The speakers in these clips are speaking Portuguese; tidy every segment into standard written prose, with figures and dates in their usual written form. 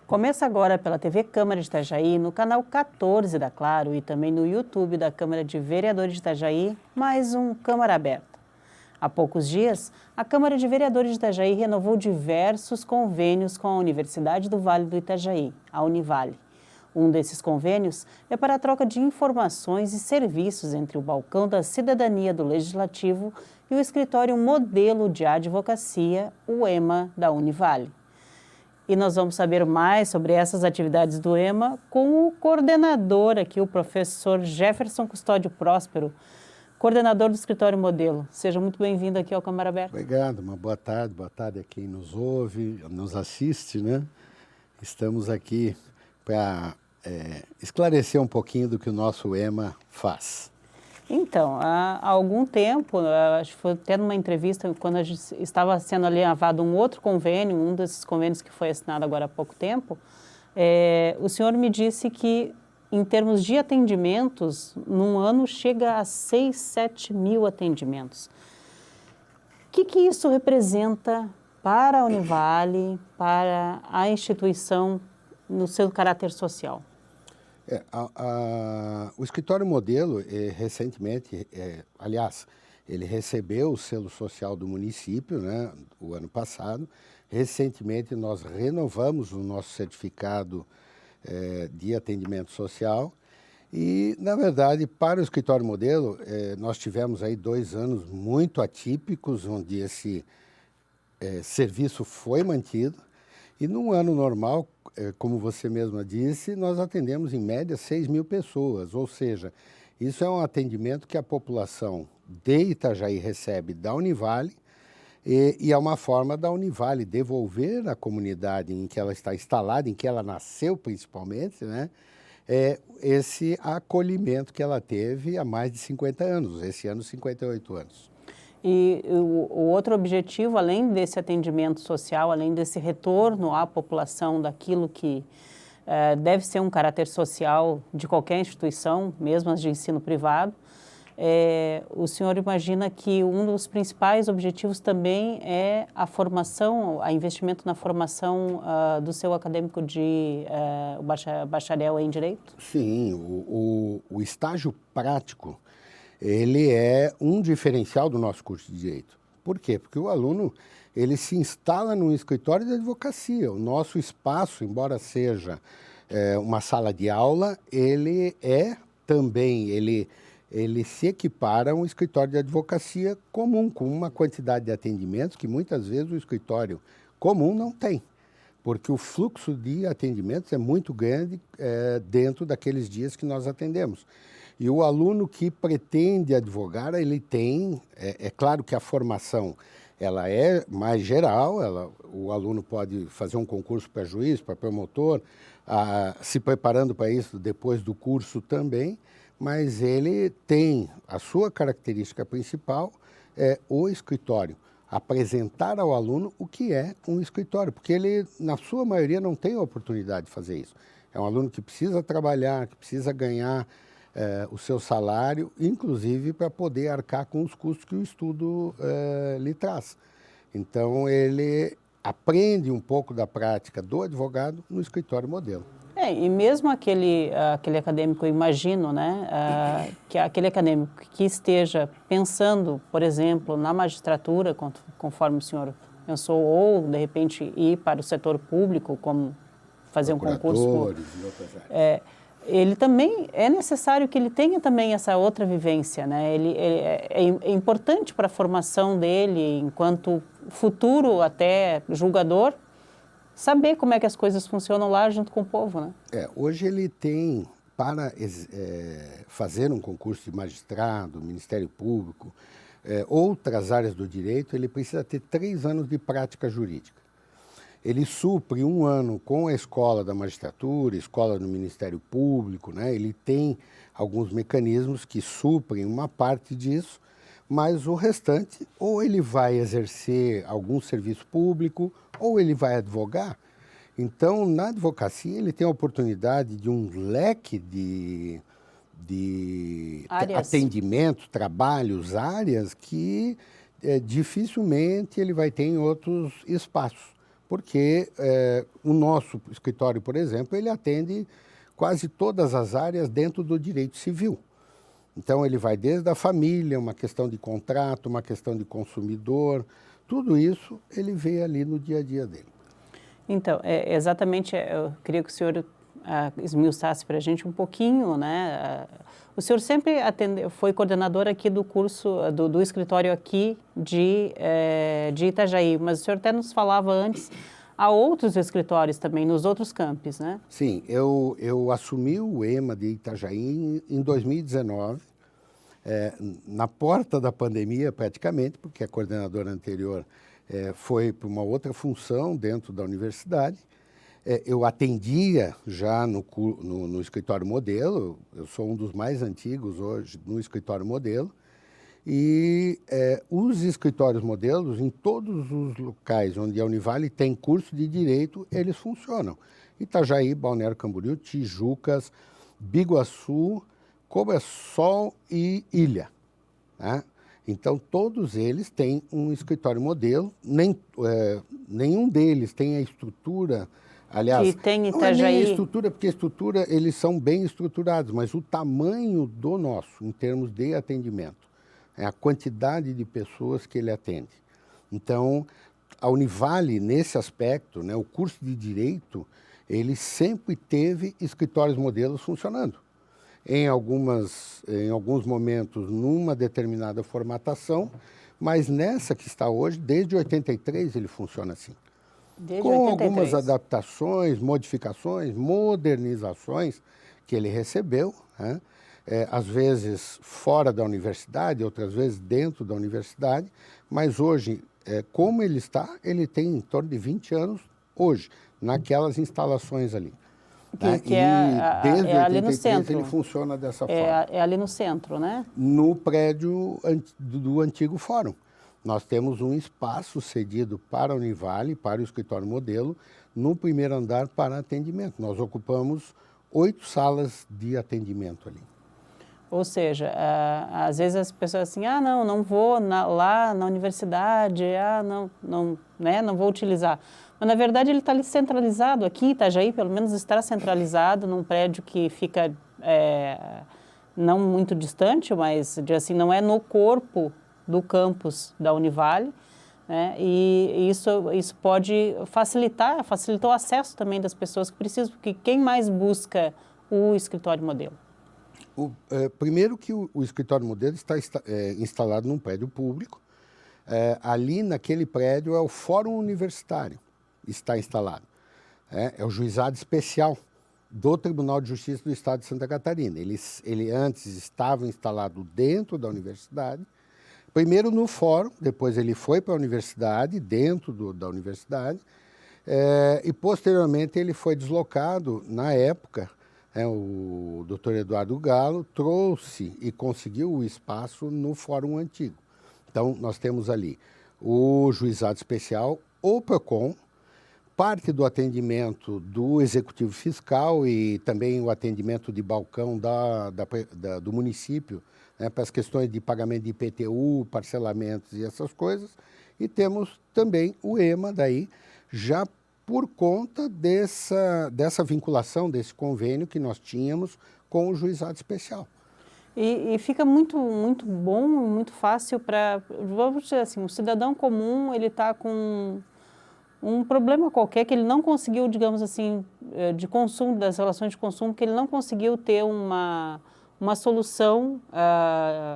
Começa agora pela TV Câmara de Itajaí, no canal 14 da Claro e também no YouTube da Câmara de Vereadores de Itajaí, mais um Câmara Aberta. Há poucos dias, a Câmara de Vereadores de Itajaí renovou diversos convênios com a Universidade do Vale do Itajaí, a Univale. Um desses convênios é para a troca de informações e serviços entre o Balcão da Cidadania do Legislativo e o Escritório Modelo de Advocacia, o EMA, da Univale. E nós vamos saber mais sobre essas atividades do EMA com o coordenador aqui, o professor Jefferson Custódio Próspero, coordenador do Escritório Modelo. Seja muito bem-vindo aqui ao Câmara Aberta. Obrigado, uma boa tarde a quem nos ouve, nos assiste, né? Estamos aqui para esclarecer um pouquinho do que o nosso EMA faz. Então, há algum tempo, acho que foi até numa entrevista, quando a gente estava sendo alinhavado um outro convênio, um desses convênios que foi assinado agora há pouco tempo, o senhor me disse que, em termos de atendimentos, num ano chega a 6, 7 mil atendimentos. O que isso representa para a Univale, para a instituição, no seu caráter social? O Escritório Modelo, recentemente, aliás, ele recebeu o selo social do município, né, o ano passado. Recentemente, nós renovamos o nosso certificado de atendimento social. E, na verdade, para o Escritório Modelo, nós tivemos aí 2 anos muito atípicos, onde esse serviço foi mantido. E num ano normal, como você mesma disse, nós atendemos em média 6 mil pessoas, ou seja, isso é um atendimento que a população de Itajaí recebe da Univale e é uma forma da Univale devolver à comunidade em que ela está instalada, em que ela nasceu principalmente, né, esse acolhimento que ela teve há mais de 50 anos, esse ano 58 anos. E o outro objetivo, além desse atendimento social, além desse retorno à população daquilo que deve ser um caráter social de qualquer instituição, mesmo as de ensino privado, o senhor imagina que um dos principais objetivos também é a formação, o investimento na formação do seu acadêmico de bacharel em Direito? Sim, o estágio prático, ele é um diferencial do nosso curso de Direito. Por quê? Porque o aluno, ele se instala num escritório de advocacia. O nosso espaço, embora seja uma sala de aula, ele também, ele se equipara a um escritório de advocacia comum, com uma quantidade de atendimentos que muitas vezes o escritório comum não tem, porque o fluxo de atendimentos é muito grande dentro daqueles dias que nós atendemos. E o aluno que pretende advogar, ele tem, é claro que a formação ela é mais geral, o aluno pode fazer um concurso para juiz, para promotor, se preparando para isso depois do curso também, mas ele tem a sua característica principal, o escritório. Apresentar ao aluno o que é um escritório, porque ele, na sua maioria, não tem a oportunidade de fazer isso. É um aluno que precisa trabalhar, que precisa ganhar o seu salário, inclusive para poder arcar com os custos que o estudo lhe traz. Então, ele aprende um pouco da prática do advogado no escritório modelo. E mesmo aquele acadêmico, eu imagino, né, que aquele acadêmico que esteja pensando, por exemplo, na magistratura, conforme o senhor pensou, ou, de repente, ir para o setor público, como fazer um concurso. Ele também, é necessário que ele tenha também essa outra vivência, né? É importante para a formação dele, enquanto futuro até julgador, saber como é que as coisas funcionam lá junto com o povo, né? Hoje ele tem, para fazer um concurso de magistrado, Ministério Público, outras áreas do direito, ele precisa ter 3 anos de prática jurídica. Ele supre 1 ano com a escola da magistratura, escola do Ministério Público, né? Ele tem alguns mecanismos que suprem uma parte disso, mas o restante, ou ele vai exercer algum serviço público, ou ele vai advogar. Então, na advocacia, ele tem a oportunidade de um leque de atendimento, trabalhos, áreas que dificilmente ele vai ter em outros espaços. porque o nosso escritório, por exemplo, ele atende quase todas as áreas dentro do direito civil. Então, ele vai desde a família, uma questão de contrato, uma questão de consumidor, tudo isso ele vê ali no dia a dia dele. Então, exatamente, eu queria que o senhor esmiuçasse para a gente um pouquinho, né? O senhor sempre foi coordenador aqui do curso, do escritório aqui de Itajaí, mas o senhor até nos falava antes, há outros escritórios também, nos outros campos, né? Sim, eu assumi o EMA de Itajaí em 2019, na porta da pandemia praticamente, porque a coordenadora anterior foi para uma outra função dentro da universidade. Eu atendia já no escritório modelo, eu sou um dos mais antigos hoje no escritório modelo, e os escritórios modelos, em todos os locais onde a Univale tem curso de direito, eles funcionam. Itajaí, Balneário Camboriú, Tijucas, Biguaçu, Cobrasol e Ilha, né? Então, todos eles têm um escritório modelo, nenhum deles tem a estrutura. Aliás, que tem não é nem a Itajaí. estrutura, porque a estrutura, eles são bem estruturados, mas o tamanho do nosso, em termos de atendimento, é a quantidade de pessoas que ele atende. Então, a Univale, nesse aspecto, né, o curso de Direito, ele sempre teve escritórios modelos funcionando. Em alguns momentos, numa determinada formatação, mas nessa que está hoje, desde 83, ele funciona assim. Desde Com 83. algumas adaptações, modificações, modernizações que ele recebeu, né? Às vezes fora da universidade, outras vezes dentro da universidade, mas hoje, como ele está, ele tem em torno de 20 anos hoje, naquelas instalações ali. Que E desde ali no 83 centro. ele funciona dessa forma. É ali no centro, né? No prédio do antigo fórum. Nós temos um espaço cedido para a Univale, para o escritório modelo, no primeiro andar para atendimento. Nós ocupamos 8 salas de atendimento ali. Ou seja, às vezes as pessoas assim, não vou lá na universidade, não vou utilizar. Mas, na verdade, ele está ali centralizado aqui, Itajaí, pelo menos está centralizado num prédio que fica não muito distante, mas assim, não é no corpo do campus da Univale, né? E isso pode facilitar o acesso também das pessoas que precisam, porque quem mais busca o escritório modelo? Primeiro que o escritório modelo está instalado num prédio público. Ali naquele prédio é o Fórum Universitário, está instalado. É o juizado especial do Tribunal de Justiça do Estado de Santa Catarina. Ele antes estava instalado dentro da universidade, primeiro no fórum, depois ele foi para a universidade, dentro da universidade, e posteriormente ele foi deslocado, na época, o doutor Eduardo Galo trouxe e conseguiu o espaço no Fórum Antigo. Então, nós temos ali o Juizado Especial, o PROCON, parte do atendimento do Executivo Fiscal e também o atendimento de balcão do município, né, para as questões de pagamento de IPTU, parcelamentos e essas coisas. E temos também o EMA daí, já por conta dessa vinculação, desse convênio que nós tínhamos com o Juizado Especial. E fica muito, muito bom, muito fácil para, vamos dizer assim, um cidadão comum, ele está com um problema qualquer que ele não conseguiu, digamos assim, de consumo, das relações de consumo, que ele não conseguiu ter uma solução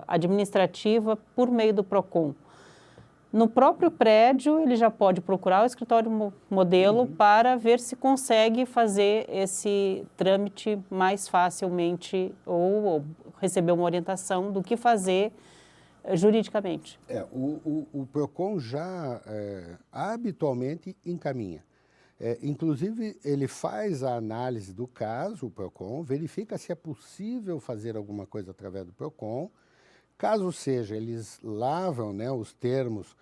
administrativa por meio do PROCON. No próprio prédio, ele já pode procurar o escritório modelo para ver se consegue fazer esse trâmite mais facilmente ou receber uma orientação do que fazer juridicamente. O PROCON já habitualmente encaminha. Inclusive, ele faz a análise do caso, o PROCON, verifica se é possível fazer alguma coisa através do PROCON. Caso seja, eles lavam, né, os termos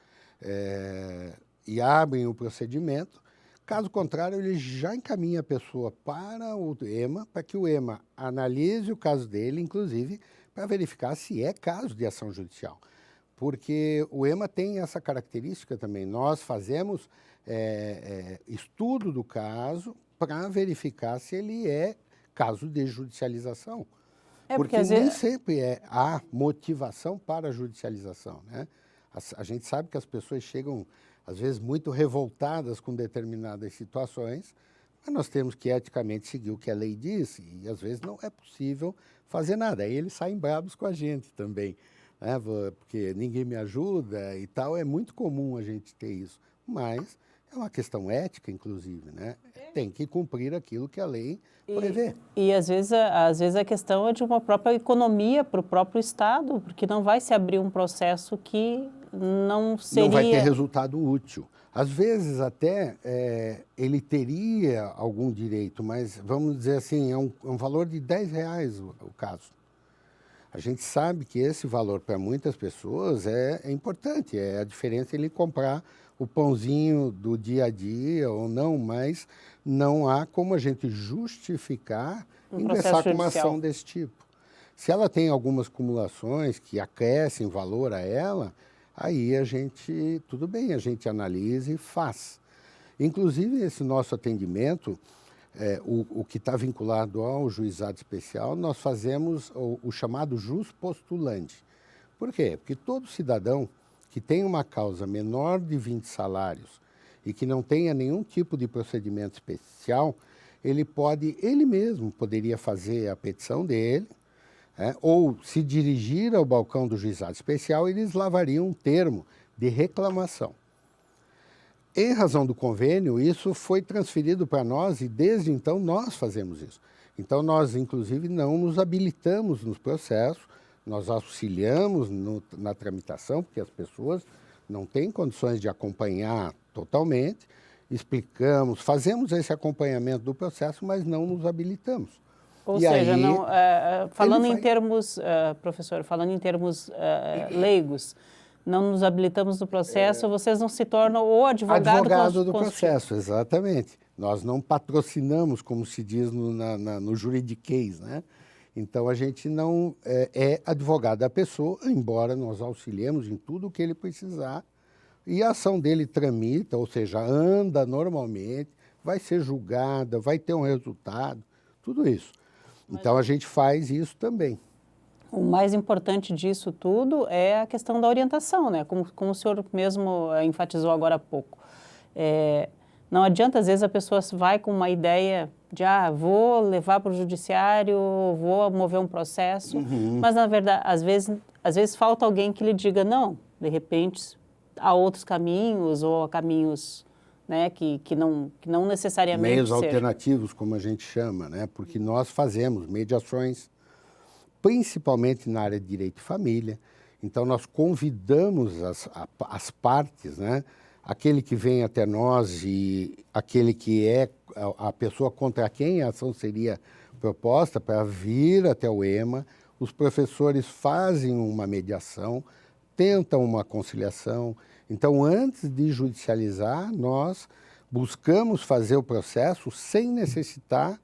e abrem o procedimento. Caso contrário, ele já encaminha a pessoa para o EMA, para que o EMA analise o caso dele, inclusive, para verificar se é caso de ação judicial. Porque o EMA tem essa característica também. Nós fazemos estudo do caso para verificar se ele é caso de judicialização. Porque nem sempre há motivação para a judicialização, né? A gente sabe que as pessoas chegam, às vezes, muito revoltadas com determinadas situações, mas nós temos que eticamente seguir o que a lei diz e, às vezes, não é possível fazer nada. Aí eles saem bravos com a gente também, né? Porque ninguém me ajuda e tal. É muito comum a gente ter isso, mas é uma questão ética, inclusive, né? Tem que cumprir aquilo que a lei prevê. E às vezes a questão é de uma própria economia para o próprio Estado, porque não vai se abrir um processo que não seria... Não vai ter resultado útil. Às vezes até ele teria algum direito, mas vamos dizer assim, é um valor de R$10 o caso. A gente sabe que esse valor para muitas pessoas é importante, é a diferença ele comprar o pãozinho do dia a dia ou não, mas não há como a gente justificar ingressar com uma ação desse tipo. Se ela tem algumas acumulações que acrescem valor a ela, aí tudo bem, a gente analisa e faz. Inclusive, esse nosso atendimento, o que está vinculado ao juizado especial, nós fazemos o chamado jus postulante. Por quê? Porque todo cidadão que tem uma causa menor de 20 salários e que não tenha nenhum tipo de procedimento especial, ele mesmo poderia fazer a petição dele, ou se dirigir ao balcão do juizado especial, eles lavariam um termo de reclamação. Em razão do convênio, isso foi transferido para nós e desde então nós fazemos isso. Então nós, inclusive, não nos habilitamos nos processos, nós auxiliamos na tramitação, porque as pessoas não têm condições de acompanhar totalmente, explicamos, fazemos esse acompanhamento do processo, mas não nos habilitamos. Ou seja, falando em termos, professor, falando em termos leigos, não nos habilitamos no processo, vocês não se tornam o advogado do processo, exatamente. Nós não patrocinamos, como se diz no juridiquês, né? Então, a gente não é advogado da pessoa, embora nós auxiliemos em tudo o que ele precisar, e a ação dele tramita, ou seja, anda normalmente, vai ser julgada, vai ter um resultado, tudo isso. Então, a gente faz isso também. O mais importante disso tudo é a questão da orientação, né? Como o senhor mesmo enfatizou agora há pouco. Não adianta, às vezes, a pessoa vai com uma ideia de, vou levar para o judiciário, vou mover um processo, mas, na verdade, às vezes falta alguém que lhe diga, não, de repente, há outros caminhos, ou caminhos, né, que não necessariamente meios alternativos, como a gente chama, né? Porque nós fazemos mediações, principalmente na área de direito de família. Então, nós convidamos as partes, né? Aquele que vem até nós e aquele que é a pessoa contra quem a ação seria proposta para vir até o EMA. Os professores fazem uma mediação, tentam uma conciliação. Então, antes de judicializar, nós buscamos fazer o processo sem necessitar,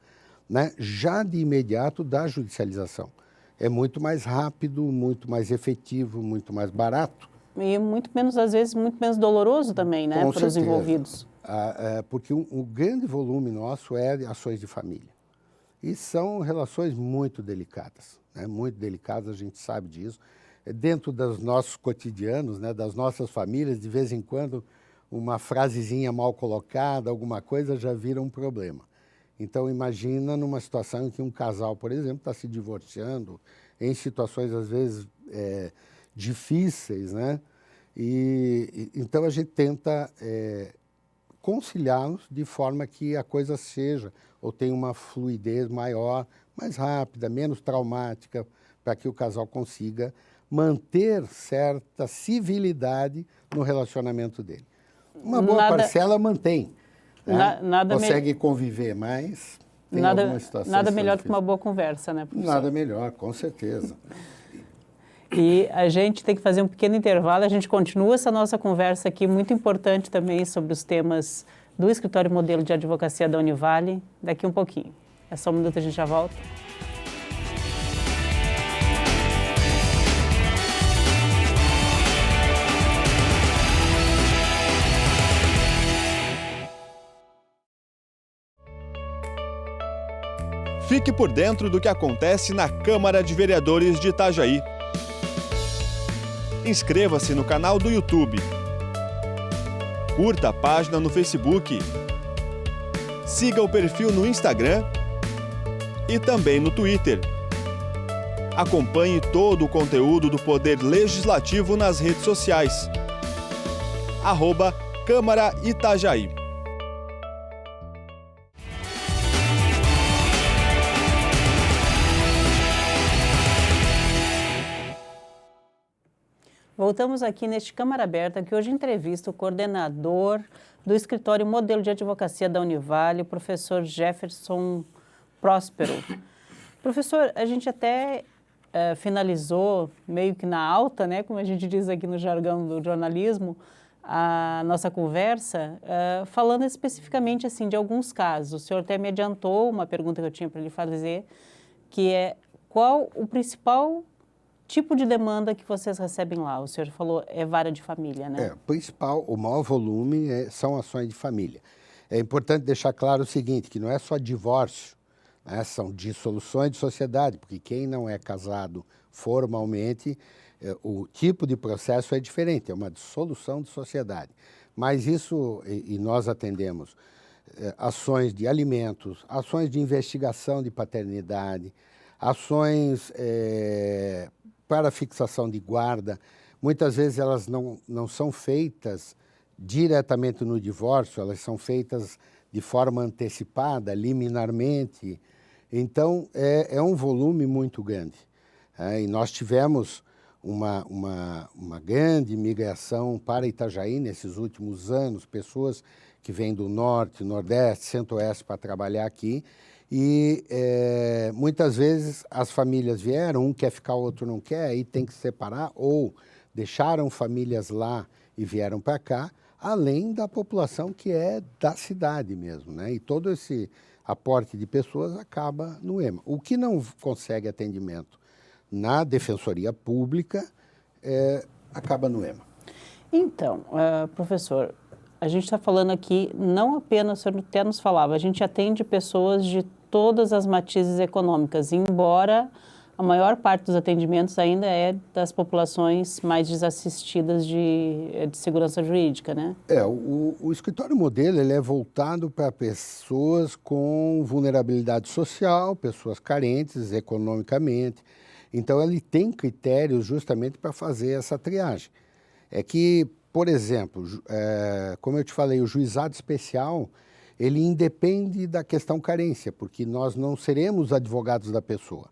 né, já de imediato da judicialização. É muito mais rápido, muito mais efetivo, muito mais barato. E muito menos, às vezes, muito menos doloroso também, né, para os envolvidos. Porque o grande volume nosso é de ações de família. E são relações muito delicadas, né? Muito delicadas, a gente sabe disso. Dentro dos nossos cotidianos, né, das nossas famílias, de vez em quando, uma frasezinha mal colocada, alguma coisa, já vira um problema. Então, imagina numa situação em que um casal, por exemplo, está se divorciando, em situações, às vezes, difíceis, né? Então, a gente tenta conciliá-los de forma que a coisa seja, ou tenha uma fluidez maior, mais rápida, menos traumática, para que o casal consiga manter certa civilidade no relacionamento dele. Uma boa parcela mantém, né? Consegue conviver, mas tem algumas situações... Nada melhor do que uma boa conversa, né, professor? Nada melhor, com certeza. E a gente tem que fazer um pequeno intervalo, a gente continua essa nossa conversa aqui, muito importante também sobre os temas do Escritório Modelo de Advocacia da Univale, daqui um pouquinho. É só um minuto, a gente já volta. Fique por dentro do que acontece na Câmara de Vereadores de Itajaí. Inscreva-se no canal do YouTube. Curta a página no Facebook. Siga o perfil no Instagram e também no Twitter. Acompanhe todo o conteúdo do Poder Legislativo nas redes sociais. @Câmara Itajaí. Voltamos aqui neste Câmara Aberta, que hoje entrevista o coordenador do Escritório Modelo de Advocacia da Univale, o professor Jefferson Próspero. Professor, a gente até finalizou meio que na alta, né, como a gente diz aqui no jargão do jornalismo, a nossa conversa, falando especificamente assim, de alguns casos. O senhor até me adiantou uma pergunta que eu tinha para lhe fazer, que é qual o principal tipo de demanda que vocês recebem lá? O senhor falou é vara de família, né? O maior volume são ações de família. É importante deixar claro o seguinte, que não é só divórcio, né? São dissoluções de sociedade, porque quem não é casado formalmente, o tipo de processo é diferente, é uma dissolução de sociedade. Mas isso, e nós atendemos ações de alimentos, ações de investigação de paternidade, ações para fixação de guarda. Muitas vezes elas não são feitas diretamente no divórcio, elas são feitas de forma antecipada, liminarmente. Então, é um volume muito grande. E nós tivemos uma grande migração para Itajaí nesses últimos anos, pessoas que vêm do Norte, Nordeste, Centro-Oeste para trabalhar aqui. E muitas vezes as famílias vieram, um quer ficar, o outro não quer, aí tem que separar, ou deixaram famílias lá e vieram para cá, além da população que é da cidade mesmo, né? E todo esse aporte de pessoas acaba no EMA. O que não consegue atendimento na Defensoria Pública acaba no EMA. Então, professor, a gente está falando aqui, não apenas, o senhor até nos falava, a gente atende pessoas de todas as matizes econômicas, embora a maior parte dos atendimentos ainda é das populações mais desassistidas de segurança jurídica, né? O escritório modelo ele é voltado para pessoas com vulnerabilidade social, pessoas carentes economicamente. Então, ele tem critérios justamente para fazer essa triagem. É que, por exemplo, como eu te falei, o juizado especial, ele independe da questão carência, porque nós não seremos advogados da pessoa.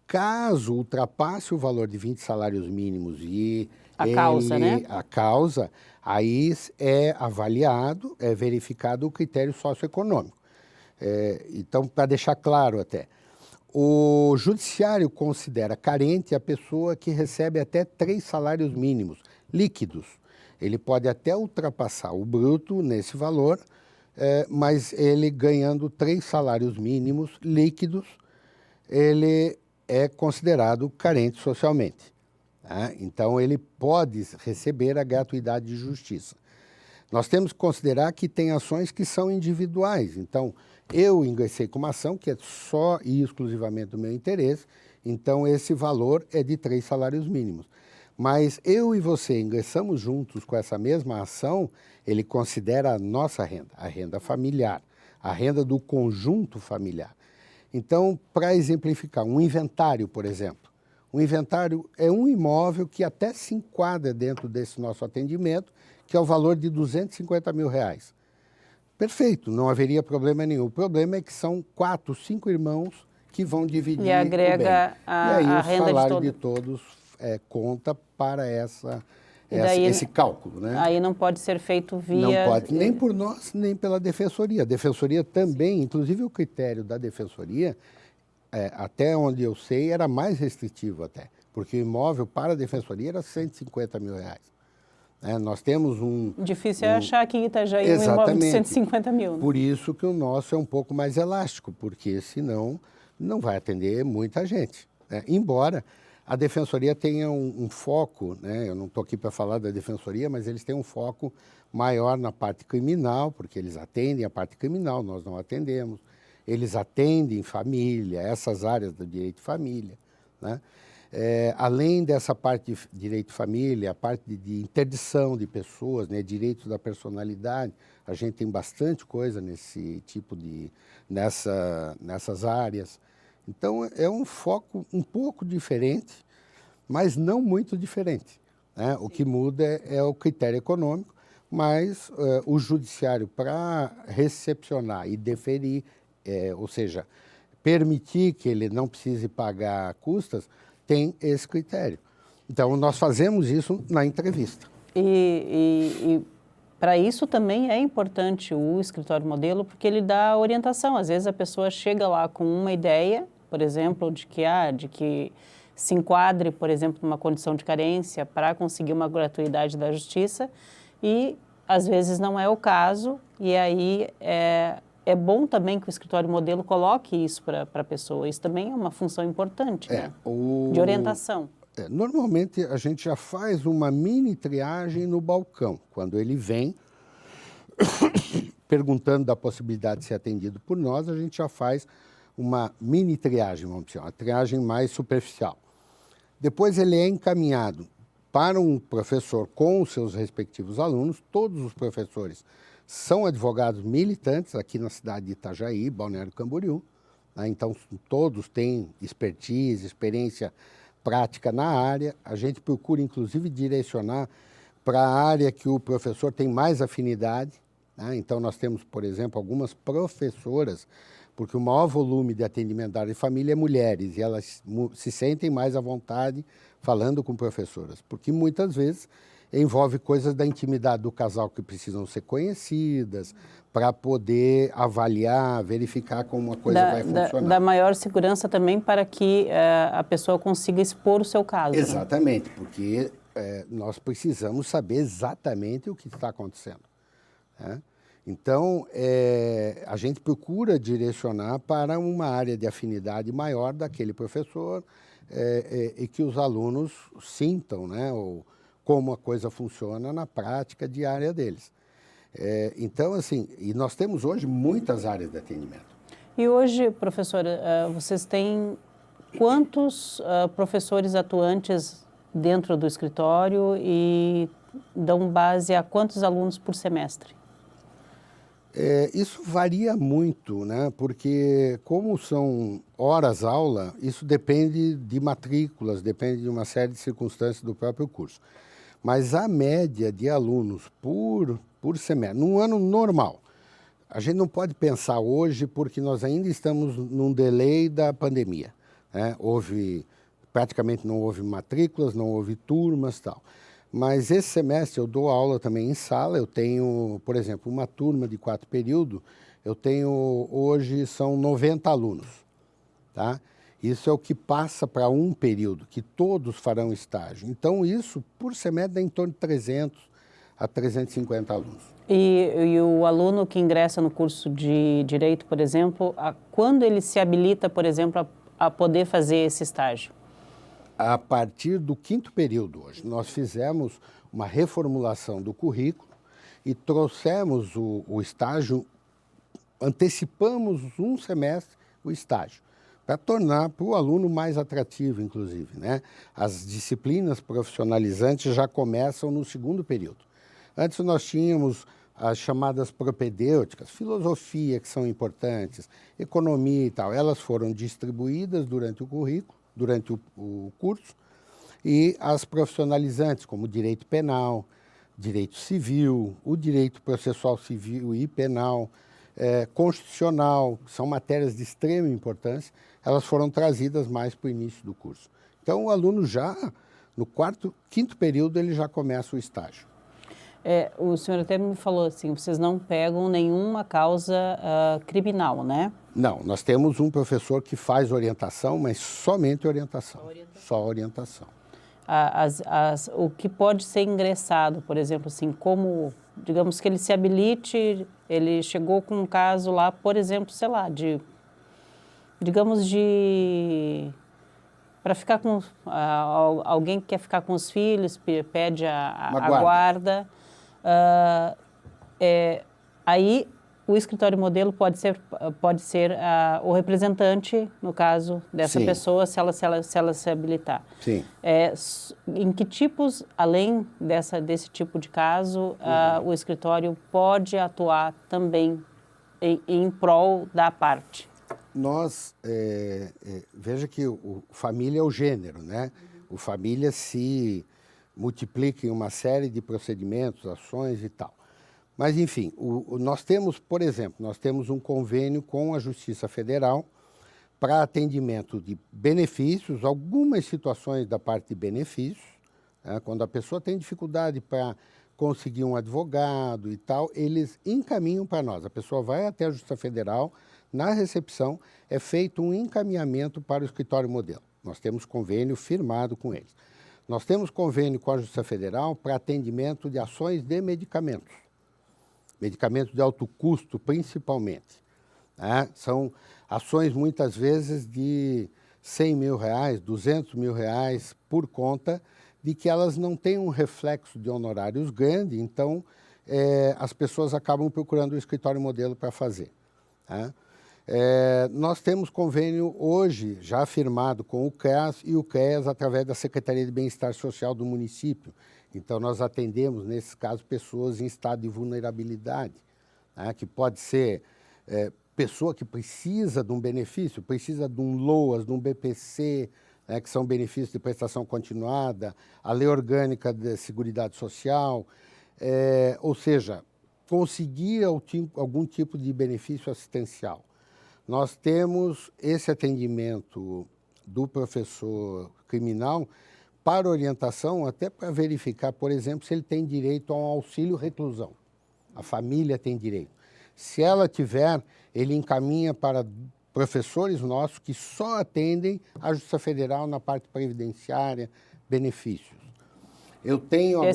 Caso ultrapasse o valor de 20 salários mínimos e a causa, aí é avaliado, é verificado o critério socioeconômico. Então, para deixar claro até, o judiciário considera carente a pessoa que recebe até 3 salários mínimos líquidos. Ele pode até ultrapassar o bruto nesse valor, mas ele ganhando 3 salários mínimos líquidos, ele é considerado carente socialmente. Tá? Então, ele pode receber a gratuidade de justiça. Nós temos que considerar que tem ações que são individuais. Então, eu ingressei com uma ação que é só e exclusivamente do meu interesse, então esse valor é de 3 salários mínimos. Mas eu e você ingressamos juntos com essa mesma ação, ele considera a nossa renda, a renda familiar, a renda do conjunto familiar. Então, para exemplificar, um inventário, por exemplo. Um inventário é um imóvel que até se enquadra dentro desse nosso atendimento, que é o valor de R$250 mil. Perfeito, não haveria problema nenhum. O problema é que são 4, 5 irmãos que vão dividir e agrega a renda. E aí o salário de todos conta para esse cálculo, né? Aí não pode ser feito via... Não pode, nem por nós, nem pela Defensoria. A Defensoria também, inclusive o critério da Defensoria, até onde eu sei, era mais restritivo até, porque o imóvel para a Defensoria era R$150 mil. Nós temos Difícil é achar aqui em Itajaí um imóvel de 150 mil. Né? Por isso que o nosso é um pouco mais elástico, porque senão não vai atender muita gente. Embora a Defensoria tenha um foco, né? Eu não estou aqui para falar da Defensoria, mas eles têm um foco maior na parte criminal, porque eles atendem a parte criminal, nós não atendemos. eles atendem família, essas áreas do direito de família, né? Além dessa parte de direito de família, a parte de interdição de pessoas, né, direitos da personalidade, a gente tem bastante coisa nesse tipo nessas áreas. Então, é um foco um pouco diferente, mas não muito diferente, né? O que muda é o critério econômico, mas o judiciário, para recepcionar e deferir, ou seja, permitir que ele não precise pagar custas, tem esse critério. Então, nós fazemos isso na entrevista. E para isso também é importante o escritório modelo, porque ele dá orientação. Às vezes a pessoa chega lá com uma ideia, por exemplo, de que se enquadre, por exemplo, numa condição de carência para conseguir uma gratuidade da justiça, e às vezes não é o caso, e aí é bom também que o escritório modelo coloque isso para a pessoa. Isso também é uma função importante, né? De orientação. Normalmente a gente já faz uma mini triagem no balcão, quando ele vem perguntando da possibilidade de ser atendido por nós, a gente já faz uma mini triagem, vamos dizer, uma triagem mais superficial. Depois ele é encaminhado para um professor com os seus respectivos alunos. Todos os professores são advogados militantes aqui na cidade de Itajaí, Balneário Camboriú, né? Então todos têm expertise, experiência prática na área. A gente procura inclusive direcionar para a área que o professor tem mais afinidade, né? Então nós temos, por exemplo, algumas professoras, porque o maior volume de atendimento da área de família é mulheres, e elas se sentem mais à vontade falando com professoras, porque muitas vezes envolve coisas da intimidade do casal que precisam ser conhecidas para poder avaliar, verificar como uma coisa vai funcionar. Da maior segurança também para que a pessoa consiga expor o seu caso. Exatamente, né? Porque nós precisamos saber exatamente o que está acontecendo, né? Então, a gente procura direcionar para uma área de afinidade maior daquele professor e que os alunos sintam, né, como a coisa funciona na prática diária deles. Então, assim, e nós temos hoje muitas áreas de atendimento. E hoje, professora, vocês têm quantos professores atuantes dentro do escritório e dão base a quantos alunos por semestre? Isso varia muito, né? Porque como são horas-aula, isso depende de matrículas, depende de uma série de circunstâncias do próprio curso. Mas a média de alunos por semestre, num ano normal, a gente não pode pensar hoje porque nós ainda estamos num delay da pandemia, né? Praticamente não houve matrículas, não houve turmas e tal. Mas esse semestre eu dou aula também em sala. Eu tenho, por exemplo, uma turma de 4 períodos, eu tenho hoje são 90 alunos, tá? Isso é o que passa para um período, que todos farão estágio. Então isso, por semestre, dá em torno de 300 a 350 alunos. E o aluno que ingressa no curso de Direito, por exemplo, quando ele se habilita, por exemplo, a poder fazer esse estágio? A partir do 5º período hoje, nós fizemos uma reformulação do currículo e trouxemos o estágio, antecipamos um semestre o estágio, para tornar para o aluno mais atrativo, inclusive, né? As disciplinas profissionalizantes já começam no 2º período. Antes nós tínhamos as chamadas propedêuticas, filosofia, que são importantes, economia e tal. Elas foram distribuídas durante o currículo, durante o curso, e as profissionalizantes, como direito penal, direito civil, o direito processual civil e penal, constitucional, que são matérias de extrema importância, elas foram trazidas mais para o início do curso. Então, o aluno já, no 5º período, ele já começa o estágio. O senhor até me falou assim, vocês não pegam nenhuma causa criminal, né? Não, nós temos um professor que faz orientação, mas somente orientação. Só orientação. O que pode ser ingressado, por exemplo, assim, como, digamos que ele se habilite, ele chegou com um caso lá, por exemplo, sei lá, para ficar com alguém que quer ficar com os filhos, pede a guarda. Aí o escritório modelo pode ser o representante, no caso dessa Sim. pessoa, se ela se habilitar. Sim. Em que tipos, além desse tipo de caso, o escritório pode atuar também em prol da parte? Nós, veja que o família é o gênero, né? O família se multiplica em uma série de procedimentos, ações e tal. Mas, enfim, nós temos, por exemplo, nós temos um convênio com a Justiça Federal para atendimento de benefícios, algumas situações da parte de benefícios, né? Quando a pessoa tem dificuldade para conseguir um advogado e tal, eles encaminham para nós. A pessoa vai até a Justiça Federal, na recepção é feito um encaminhamento para o escritório modelo. Nós temos convênio firmado com eles. Nós temos convênio com a Justiça Federal para atendimento de ações de medicamentos. Medicamentos de alto custo, principalmente. Né? São ações, muitas vezes, de R$100 mil, R$200 mil, por conta de que elas não têm um reflexo de honorários grande, então as pessoas acabam procurando o escritório modelo para fazer. Tá? Nós temos convênio hoje já firmado com o CREAS e o CREAS através da Secretaria de Bem-Estar Social do município. Então, nós atendemos, nesses casos, pessoas em estado de vulnerabilidade, né? Que pode ser pessoa que precisa de um benefício, precisa de um LOAS, de um BPC, né? Que são benefícios de prestação continuada, a Lei Orgânica de Seguridade Social, ou seja, conseguir algum tipo de benefício assistencial. Nós temos esse atendimento do professor criminal para orientação, até para verificar, por exemplo, se ele tem direito a um auxílio reclusão. A família tem direito. Se ela tiver, ele encaminha para professores nossos que só atendem a Justiça Federal na parte previdenciária, benefícios. Eu tenho agora...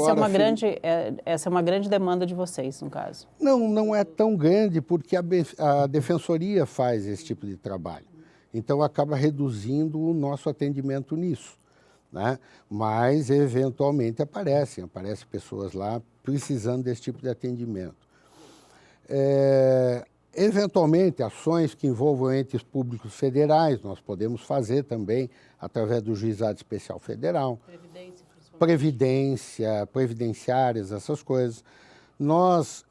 Essa é uma grande demanda de vocês, no caso. Não é tão grande, porque a Defensoria faz esse tipo de trabalho. Então, acaba reduzindo o nosso atendimento nisso. Né? Mas, eventualmente, aparecem pessoas lá precisando desse tipo de atendimento. Eventualmente, ações que envolvam entes públicos federais, nós podemos fazer também através do Juizado Especial Federal. Previdência, previdenciárias, essas coisas. Nós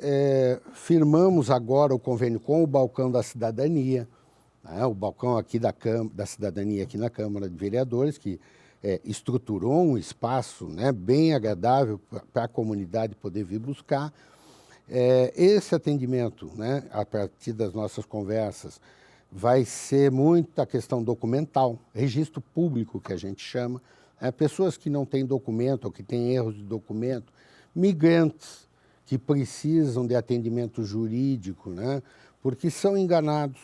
firmamos agora o convênio com o Balcão da Cidadania, né? O balcão aqui da Cidadania aqui na Câmara de Vereadores, que estruturou um espaço, né, bem agradável para a comunidade poder vir buscar. Esse atendimento, né, a partir das nossas conversas, vai ser muito a questão documental, registro público que a gente chama, pessoas que não têm documento ou que têm erros de documento, migrantes que precisam de atendimento jurídico, né, porque são enganados,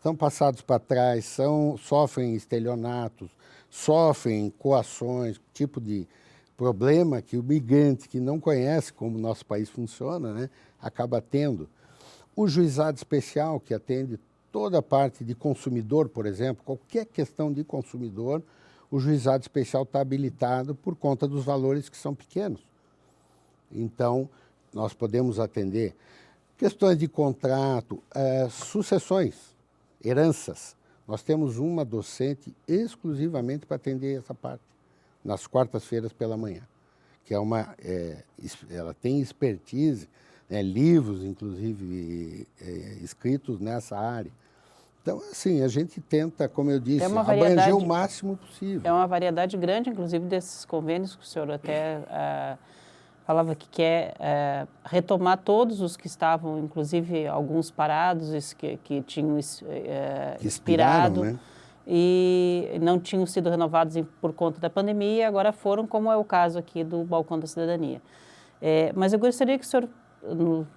são passados para trás, sofrem estelionatos, sofrem coações, tipo de problema que o migrante que não conhece como o nosso país funciona, né, acaba tendo. O Juizado Especial, que atende toda a parte de consumidor, por exemplo, qualquer questão de consumidor, o Juizado Especial está habilitado por conta dos valores que são pequenos. Então, nós podemos atender questões de contrato, sucessões, heranças. Nós temos uma docente exclusivamente para atender essa parte, nas quartas-feiras pela manhã, que ela tem expertise, né, livros, inclusive, escritos nessa área. Então, assim, a gente tenta, como eu disse, abranger o máximo possível. É uma variedade grande, inclusive, desses convênios que o senhor até falava que quer retomar todos os que estavam, inclusive alguns parados, que tinham expirado, né? E não tinham sido renovados por conta da pandemia, e agora foram, como é o caso aqui do Balcão da Cidadania. Mas eu gostaria que o senhor, no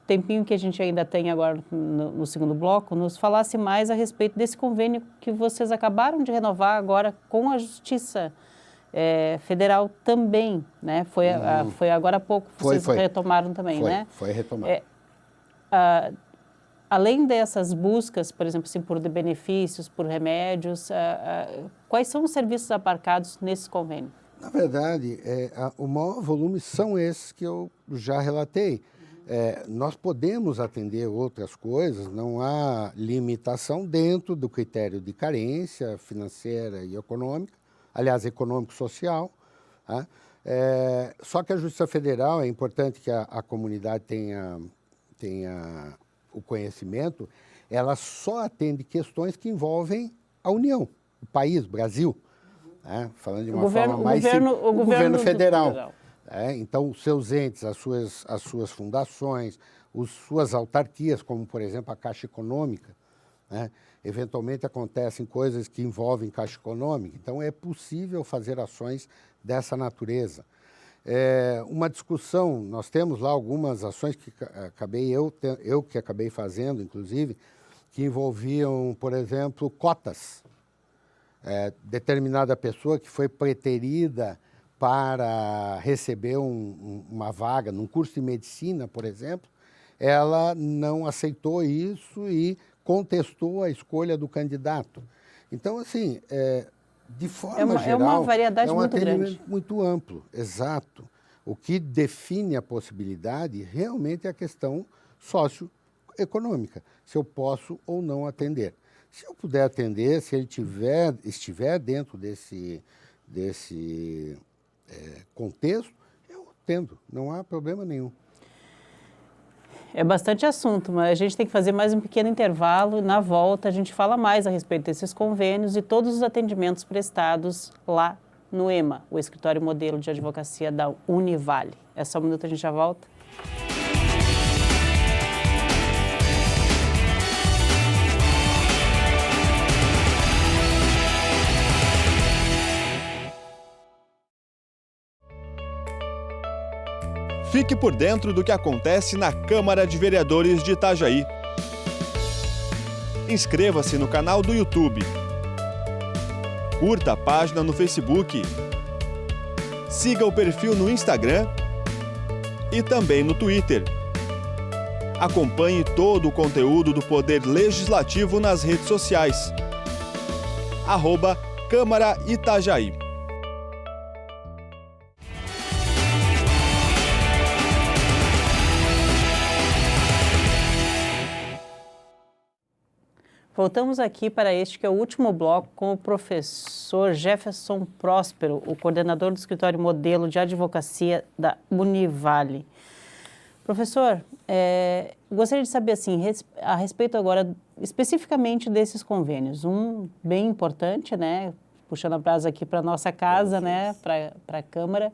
tempinho que a gente ainda tem agora no segundo bloco, nos falasse mais a respeito desse convênio que vocês acabaram de renovar agora com a Justiça Federal também, né? Foi agora há pouco, vocês retomaram também, né? Foi retomado. Além dessas buscas, por exemplo, assim, por benefícios, por remédios, quais são os serviços abarcados nesse convênio? Na verdade, o maior volume são esses que eu já relatei. nós podemos atender outras coisas, não há limitação dentro do critério de carência financeira e econômica, aliás, econômico-social, tá? Só que a Justiça Federal, é importante que a comunidade tenha o conhecimento, ela só atende questões que envolvem a União, o país, o Brasil, né? Falando de uma forma mais simples, o governo federal. Então, os seus entes, as suas fundações, as suas autarquias, como, por exemplo, a Caixa Econômica, né? Eventualmente acontecem coisas que envolvem Caixa Econômica, então é possível fazer ações dessa natureza. Uma discussão, nós temos lá algumas ações que acabei fazendo, inclusive, que envolviam, por exemplo, cotas. Determinada pessoa que foi preterida para receber uma vaga num curso de medicina, por exemplo, ela não aceitou isso e contestou a escolha do candidato. Então, assim, de forma geral, é uma variedade muito grande, muito amplo, exato. O que define a possibilidade realmente é a questão socioeconômica, se eu posso ou não atender. Se eu puder atender, se ele estiver dentro desse contexto, eu atendo, não há problema nenhum. É bastante assunto, mas a gente tem que fazer mais um pequeno intervalo e na volta a gente fala mais a respeito desses convênios e todos os atendimentos prestados lá no EMA, o Escritório Modelo de Advocacia da Univale. É só um minuto, a gente já volta. Fique por dentro do que acontece na Câmara de Vereadores de Itajaí. Inscreva-se no canal do YouTube. Curta a página no Facebook. Siga o perfil no Instagram e também no Twitter. Acompanhe todo o conteúdo do Poder Legislativo nas redes sociais. @Câmara Itajaí. Voltamos aqui para este que é o último bloco com o professor Jefferson Próspero, o coordenador do Escritório Modelo de Advocacia da Univale. Professor, gostaria de saber assim, a respeito agora especificamente desses convênios. Um bem importante, né, puxando a brasa aqui para a nossa casa, né, para a Câmara,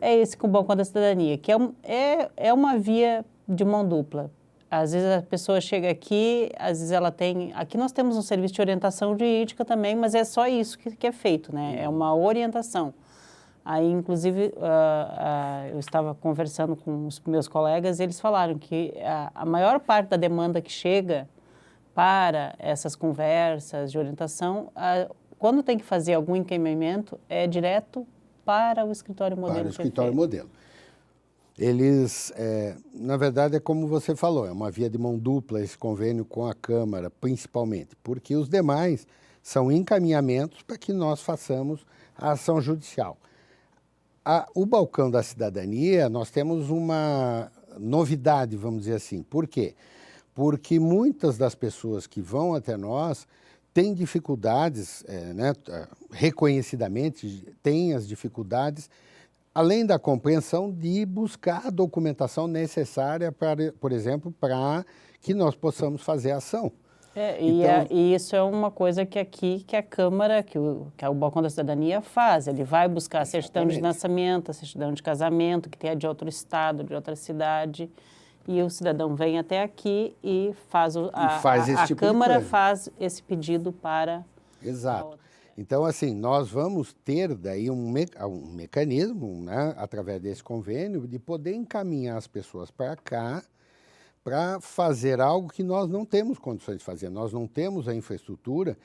é esse com o Balcão da Cidadania, que é uma via de mão dupla. Às vezes a pessoa chega aqui, às vezes ela tem... Aqui nós temos um serviço de orientação jurídica também, mas é só isso que é feito, né? É uma orientação. Aí, inclusive, eu estava conversando com os meus colegas e eles falaram que a maior parte da demanda que chega para essas conversas de orientação, quando tem que fazer algum encaminhamento, é direto para o Escritório Modelo. Para o Escritório Modelo. Eles, na verdade, é como você falou, é uma via de mão dupla esse convênio com a Câmara, principalmente, porque os demais são encaminhamentos para que nós façamos a ação judicial. O Balcão da Cidadania, nós temos uma novidade, vamos dizer assim. Por quê? Porque muitas das pessoas que vão até nós têm dificuldades, reconhecidamente, têm as dificuldades, além da compreensão de buscar a documentação necessária, por exemplo, para que nós possamos fazer a ação. E isso é uma coisa que a Câmara, que o Balcão da Cidadania faz. Ele vai buscar a certidão de nascimento, a certidão de casamento, que é de outro estado, de outra cidade, e o cidadão vem até aqui e a Câmara faz esse pedido para... Exato. Então, assim, nós vamos ter daí um mecanismo, né, através desse convênio, de poder encaminhar as pessoas para cá para fazer algo que nós não temos condições de fazer. Nós não temos a infraestrutura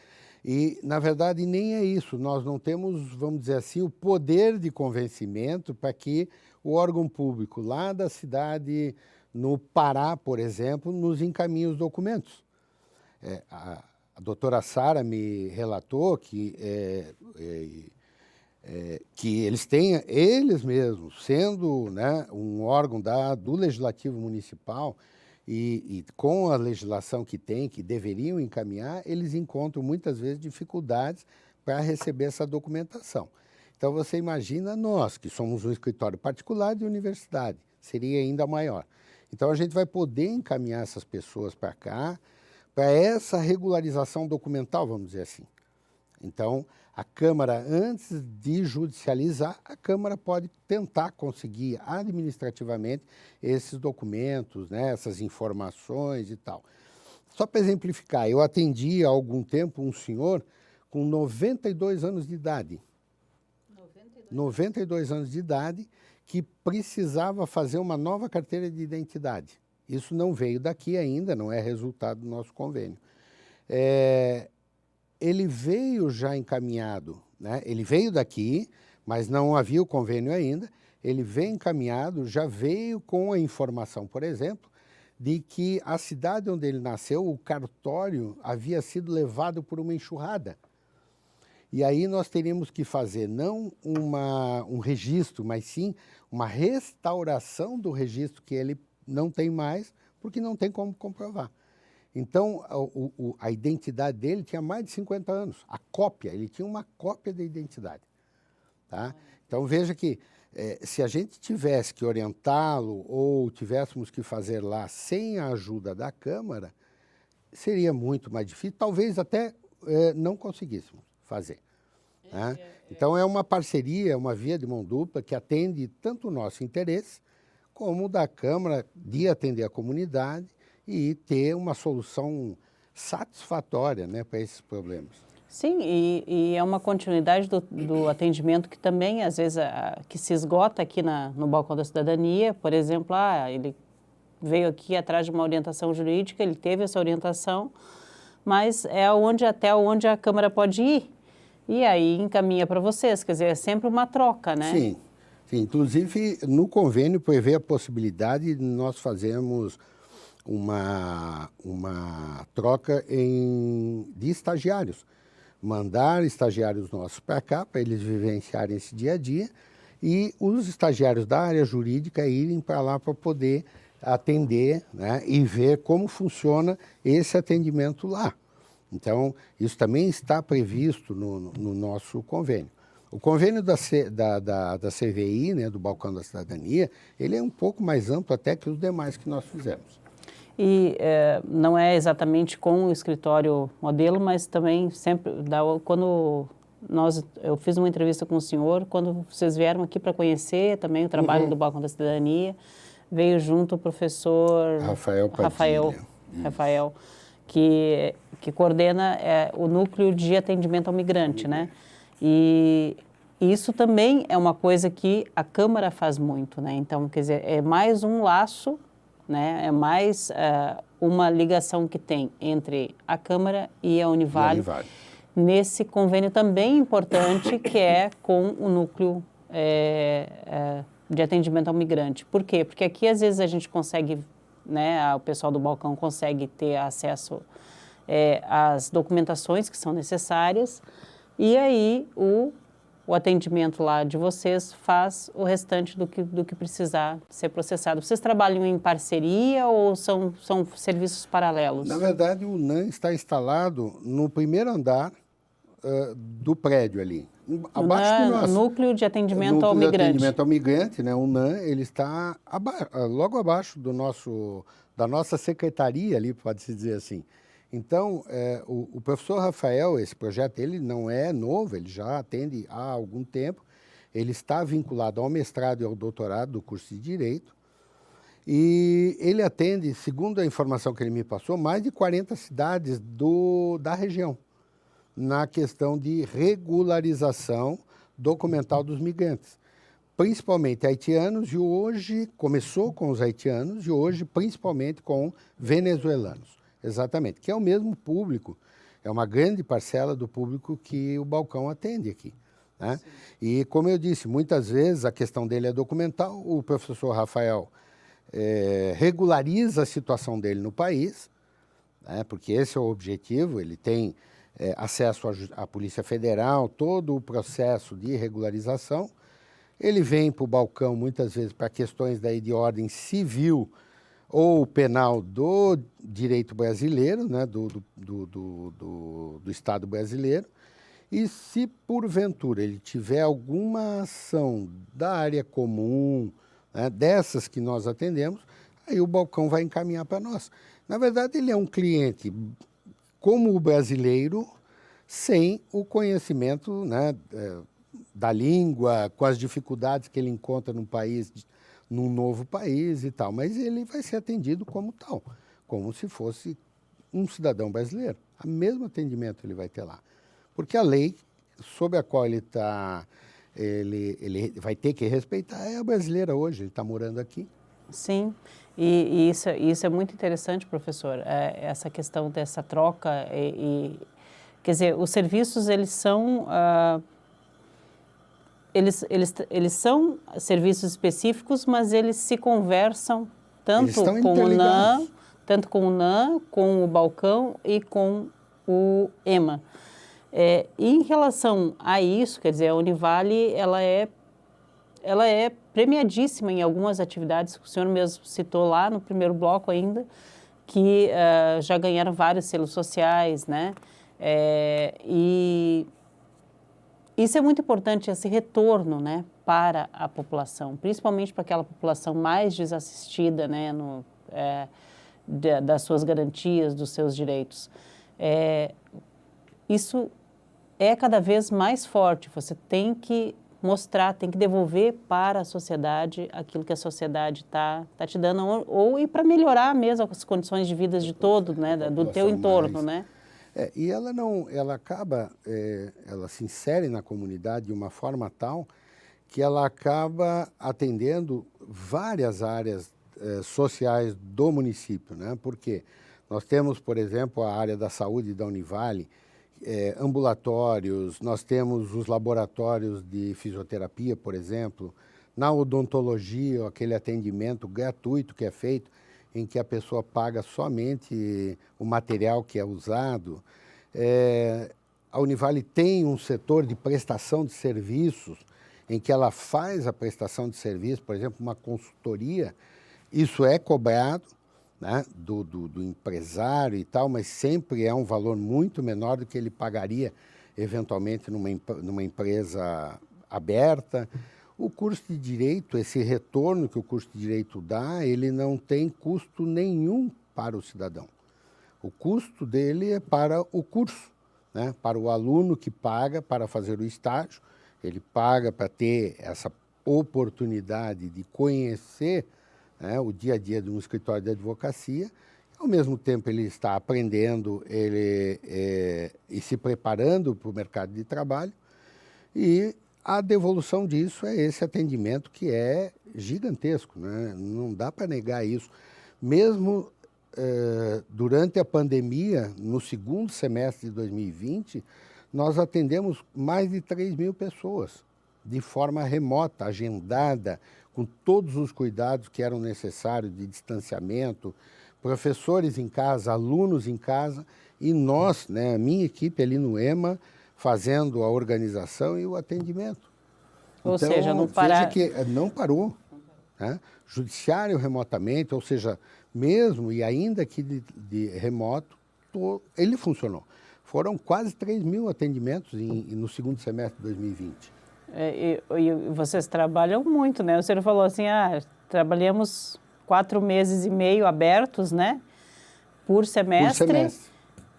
e, na verdade, nem é isso. Nós não temos, vamos dizer assim, o poder de convencimento para que o órgão público lá da cidade, no Pará, por exemplo, nos encaminhe os documentos. A doutora Sara me relatou que que eles tenham, eles mesmos, sendo, né, um órgão do Legislativo Municipal e com a legislação que tem, que deveriam encaminhar, eles encontram muitas vezes dificuldades para receber essa documentação. Então você imagina nós, que somos um escritório particular de universidade, seria ainda maior. Então a gente vai poder encaminhar essas pessoas para cá, para essa regularização documental, vamos dizer assim. Então, a Câmara, antes de judicializar, a Câmara pode tentar conseguir administrativamente esses documentos, né, essas informações e tal. Só para exemplificar, eu atendi há algum tempo um senhor com 92 anos de idade. 92 anos de idade, que precisava fazer uma nova carteira de identidade. Isso não veio daqui ainda, não é resultado do nosso convênio. Ele veio já encaminhado, né? Ele veio daqui, mas não havia o convênio ainda. Ele veio encaminhado, já veio com a informação, por exemplo, de que a cidade onde ele nasceu, o cartório, havia sido levado por uma enxurrada. E aí nós teríamos que fazer não um registro, mas sim uma restauração do registro que ele não tem mais, porque não tem como comprovar. Então, a identidade dele tinha mais de 50 anos. A cópia, ele tinha uma cópia da identidade. Tá? Então, veja que se a gente tivesse que orientá-lo ou tivéssemos que fazer lá sem a ajuda da Câmara, seria muito mais difícil, talvez até não conseguíssemos fazer. Né? Então, é uma parceria, uma via de mão dupla que atende tanto o nosso interesse como o da Câmara de atender a comunidade e ter uma solução satisfatória, né, para esses problemas. Sim, e é uma continuidade do atendimento que também, às vezes, que se esgota aqui no Balcão da Cidadania. Por exemplo, ele veio aqui atrás de uma orientação jurídica, ele teve essa orientação, mas é até onde a Câmara pode ir. E aí encaminha para vocês, quer dizer, é sempre uma troca, né? Sim, sim. Inclusive, no convênio prevê a possibilidade de nós fazermos uma troca de estagiários. Mandar estagiários nossos para cá, para eles vivenciarem esse dia a dia, e os estagiários da área jurídica irem para lá para poder atender, né, e ver como funciona esse atendimento lá. Então, isso também está previsto no nosso convênio. O convênio da CVI, né, do Balcão da Cidadania, ele é um pouco mais amplo até que os demais que nós fizemos. E não é exatamente com o escritório modelo, mas também sempre, quando eu fiz uma entrevista com o senhor, quando vocês vieram aqui para conhecer também o trabalho do Balcão da Cidadania, veio junto o professor Rafael, que coordena o núcleo de atendimento ao migrante, né? E isso também é uma coisa que a Câmara faz muito, né? Então, quer dizer, é mais um laço, né? É mais uma ligação que tem entre a Câmara e a Univale, nesse convênio também importante que é com o núcleo de atendimento ao migrante. Por quê? Porque aqui às vezes a gente consegue, né, o pessoal do balcão consegue ter acesso às documentações que são necessárias e aí o atendimento lá de vocês faz o restante do que precisar ser processado. Vocês trabalham em parceria ou são serviços paralelos? Na verdade, o NAM está instalado no primeiro andar do prédio ali. Abaixo do nosso Núcleo de Atendimento ao Migrante. Atendimento ao Migrante, né? O NAM, ele está logo abaixo da nossa secretaria ali, pode-se dizer assim. Então, o professor Rafael, esse projeto ele não é novo, ele já atende há algum tempo, ele está vinculado ao mestrado e ao doutorado do curso de Direito, e ele atende, segundo a informação que ele me passou, mais de 40 cidades da região, na questão de regularização documental dos migrantes, principalmente haitianos, e hoje começou com os haitianos, e hoje principalmente com venezuelanos. Exatamente, que é o mesmo público, é uma grande parcela do público que o balcão atende aqui. Né? E, como eu disse, muitas vezes a questão dele é documental, o professor Rafael regulariza a situação dele no país, né? Porque esse é o objetivo, ele tem acesso à Polícia Federal, todo o processo de regularização. Ele vem para o balcão, muitas vezes, para questões daí de ordem civil ou penal do direito brasileiro, né, do Estado brasileiro. E se, porventura, ele tiver alguma ação da área comum, né, dessas que nós atendemos, aí o balcão vai encaminhar para nós. Na verdade, ele é um cliente como o brasileiro, sem o conhecimento, né, da língua, com as dificuldades que ele encontra num novo país e tal. Mas ele vai ser atendido como tal, como se fosse um cidadão brasileiro. O mesmo atendimento ele vai ter lá. Porque a lei sob a qual ele vai ter que respeitar é a brasileira hoje, ele está morando aqui. Sim, e isso é muito interessante, professor, essa questão dessa troca. Quer dizer, os serviços, eles são, eles são serviços específicos, mas eles se conversam tanto com o NAM, com o balcão e com o EMA. Em relação a isso, quer dizer, a Univale, ela é premiadíssima em algumas atividades, que o senhor mesmo citou lá no primeiro bloco ainda, que já ganharam vários selos sociais, né? E isso é muito importante, esse retorno, né, para a população, principalmente para aquela população mais desassistida, né, das suas garantias, dos seus direitos. Isso é cada vez mais forte, você tem que mostrar, tem que devolver para a sociedade aquilo que a sociedade está te dando, ou e para melhorar mesmo as condições de vida de todo, né, do teu entorno, né? E ela acaba, ela se insere na comunidade de uma forma tal que ela acaba atendendo várias áreas sociais do município, né? Porque nós temos, por exemplo, a área da saúde da Univale, ambulatórios, nós temos os laboratórios de fisioterapia, por exemplo, na odontologia, aquele atendimento gratuito que é feito, em que a pessoa paga somente o material que é usado. A Univale tem um setor de prestação de serviços, em que ela faz a prestação de serviço, por exemplo, uma consultoria, isso é cobrado, né, do empresário e tal, mas sempre é um valor muito menor do que ele pagaria eventualmente numa empresa aberta. O curso de Direito, esse retorno que o curso de Direito dá, ele não tem custo nenhum para o cidadão. O custo dele é para o curso, né, para o aluno que paga para fazer o estágio, ele paga para ter essa oportunidade de conhecer, né, o dia a dia de um escritório de advocacia. Ao mesmo tempo ele está aprendendo e se preparando para o mercado de trabalho, e a devolução disso é esse atendimento que é gigantesco, né? Não dá para negar isso. Mesmo durante a pandemia, no segundo semestre de 2020, nós atendemos mais de 3.000 pessoas de forma remota, agendada, com todos os cuidados que eram necessários de distanciamento, professores em casa, alunos em casa, e nós, né, a minha equipe ali no EMA, fazendo a organização e o atendimento. Ou seja, não parar... Veja que não parou. Né? Judiciário remotamente, ou seja, mesmo e ainda que de remoto, ele funcionou. Foram quase 3.000 atendimentos no segundo semestre de 2020. E vocês trabalham muito, né? O senhor falou assim, trabalhamos 4 meses e meio abertos, né? Por semestre.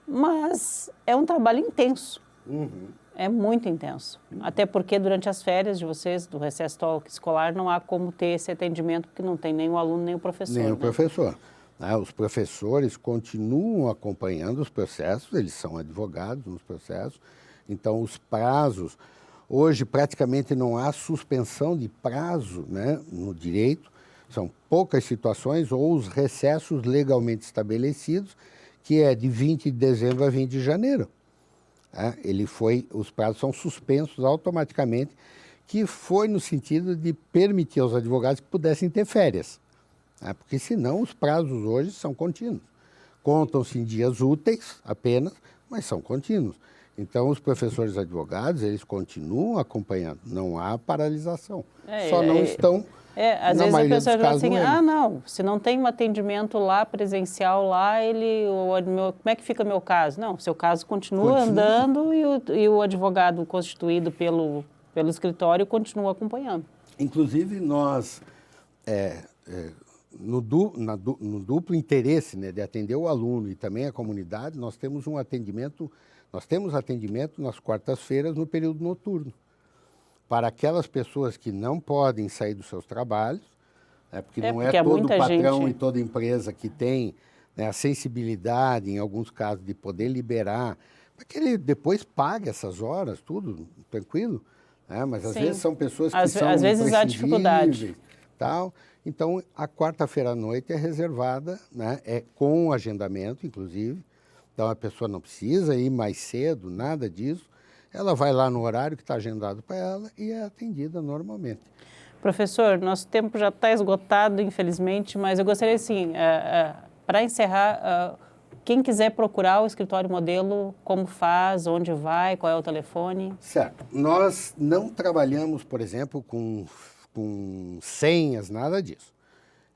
Mas é um trabalho intenso. Uhum. É muito intenso. Até porque durante as férias de vocês, do recesso escolar, não há como ter esse atendimento, porque não tem nem o aluno, nem o professor. Nem o professor. Os professores continuam acompanhando os processos, eles são advogados nos processos, então os prazos... Hoje, praticamente, não há suspensão de prazo, né, no direito. São poucas situações, ou os recessos legalmente estabelecidos, que é de 20 de dezembro a 20 de janeiro. Os prazos são suspensos automaticamente, que foi no sentido de permitir aos advogados que pudessem ter férias. Porque, senão, os prazos hoje são contínuos. Contam-se em dias úteis apenas, mas são contínuos. Então, os professores advogados, eles continuam acompanhando, não há paralisação. Só não estão, às na vezes maioria a pessoa dos diz casos, assim, não, se não tem um atendimento lá, presencial lá, como é que fica o meu caso? Não, seu caso continua andando e o advogado constituído pelo escritório continua acompanhando. Inclusive, nós, no duplo interesse, né, de atender o aluno e também a comunidade, nós temos atendimento nas quartas-feiras no período noturno, para aquelas pessoas que não podem sair dos seus trabalhos, né, porque não é todo patrão e toda empresa que tem, né, a sensibilidade, em alguns casos, de poder liberar, para que ele depois pague essas horas, tudo tranquilo, né, mas às vezes são pessoas que são às vezes há dificuldade. Tal. Então, a quarta-feira à noite é reservada, né, com agendamento, inclusive. Então, a pessoa não precisa ir mais cedo, nada disso. Ela vai lá no horário que está agendado para ela e é atendida normalmente. Professor, nosso tempo já está esgotado, infelizmente, mas eu gostaria, assim, para encerrar, quem quiser procurar o escritório modelo, como faz, onde vai, qual é o telefone? Certo. Nós não trabalhamos, por exemplo, com senhas, nada disso.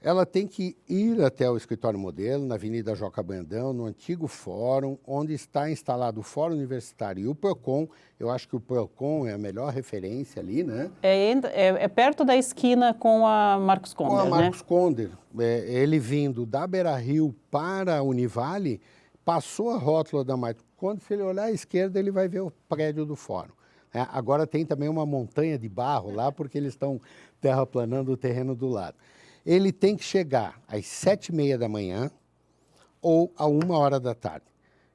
Ela tem que ir até o escritório modelo, na Avenida Joca Brandão, no antigo fórum, onde está instalado o Fórum Universitário e o PROCON. Eu acho que o PROCON é a melhor referência ali, né? É perto da esquina com a Marcos Conder, com a Marcos Conder. Ele vindo da Beira-Rio para a Univale, passou a rótula da Marcos Conder, se ele olhar à esquerda, ele vai ver o prédio do fórum. Agora tem também uma montanha de barro lá, porque eles estão terraplanando o terreno do lado. Ele tem que chegar às 7h30 da manhã ou a 1h da tarde,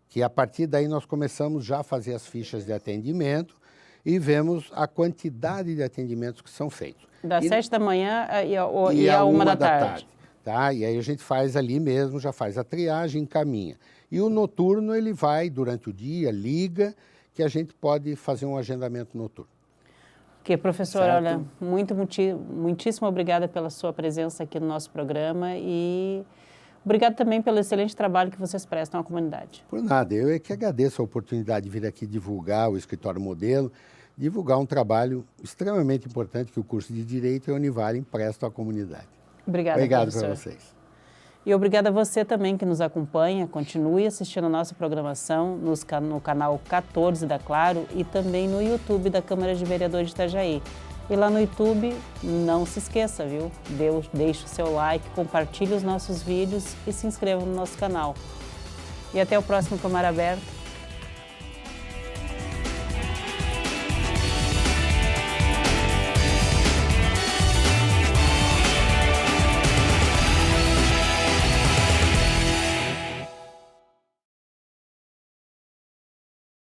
que a partir daí nós começamos já a fazer as fichas de atendimento e vemos a quantidade de atendimentos que são feitos. Das 7 da manhã e a 1 da tarde. Tá? E aí a gente faz ali mesmo, já faz a triagem, encaminha. E o noturno ele vai durante o dia, liga, que a gente pode fazer um agendamento noturno. Ok, professor, olha, muitíssimo obrigada pela sua presença aqui no nosso programa e obrigado também pelo excelente trabalho que vocês prestam à comunidade. Por nada, eu é que agradeço a oportunidade de vir aqui divulgar o Escritório Modelo, divulgar um trabalho extremamente importante que o curso de Direito e a Univale prestam à comunidade. Obrigado para vocês. E obrigada a você também que nos acompanha. Continue assistindo a nossa programação no canal 14 da Claro e também no YouTube da Câmara de Vereadores de Itajaí. E lá no YouTube, não se esqueça, viu? Deixe o seu like, compartilhe os nossos vídeos e se inscreva no nosso canal. E até o próximo Câmara Aberta.